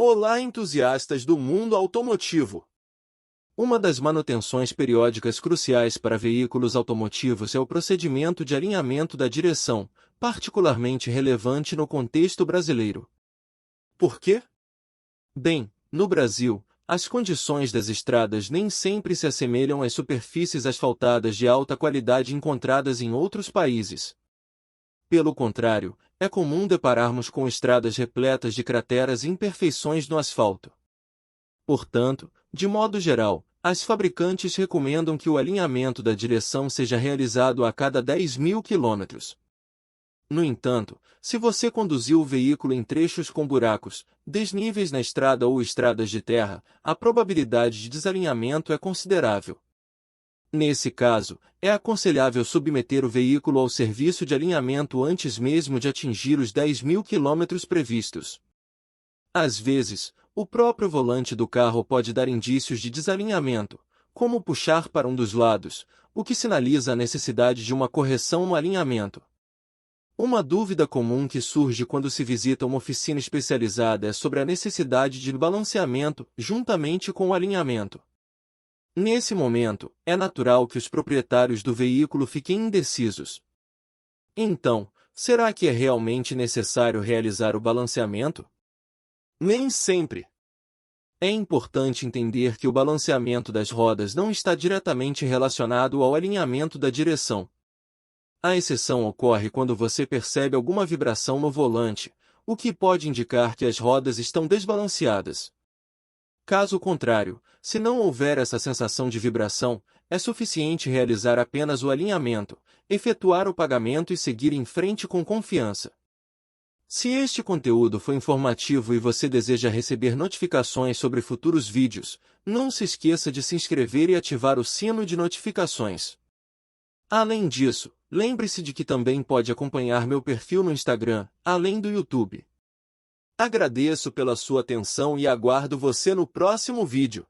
Olá, entusiastas do mundo automotivo! Uma das manutenções periódicas cruciais para veículos automotivos é o procedimento de alinhamento da direção, particularmente relevante no contexto brasileiro. Por quê? Bem, no Brasil, as condições das estradas nem sempre se assemelham às superfícies asfaltadas de alta qualidade encontradas em outros países. Pelo contrário, é comum depararmos com estradas repletas de crateras e imperfeições no asfalto. Portanto, de modo geral, as fabricantes recomendam que o alinhamento da direção seja realizado a cada 10.000 quilômetros. No entanto, se você conduziu o veículo em trechos com buracos, desníveis na estrada ou estradas de terra, a probabilidade de desalinhamento é considerável. Nesse caso, é aconselhável submeter o veículo ao serviço de alinhamento antes mesmo de atingir os 10.000 quilômetros previstos. Às vezes, o próprio volante do carro pode dar indícios de desalinhamento, como puxar para um dos lados, o que sinaliza a necessidade de uma correção no alinhamento. Uma dúvida comum que surge quando se visita uma oficina especializada é sobre a necessidade de balanceamento juntamente com o alinhamento. Nesse momento, é natural que os proprietários do veículo fiquem indecisos. Então, será que é realmente necessário realizar o balanceamento? Nem sempre. É importante entender que o balanceamento das rodas não está diretamente relacionado ao alinhamento da direção. A exceção ocorre quando você percebe alguma vibração no volante, o que pode indicar que as rodas estão desbalanceadas. Caso contrário, se não houver essa sensação de vibração, é suficiente realizar apenas o alinhamento, efetuar o pagamento e seguir em frente com confiança. Se este conteúdo foi informativo e você deseja receber notificações sobre futuros vídeos, não se esqueça de se inscrever e ativar o sino de notificações. Além disso, lembre-se de que também pode acompanhar meu perfil no Instagram, além do YouTube. Agradeço pela sua atenção e aguardo você no próximo vídeo.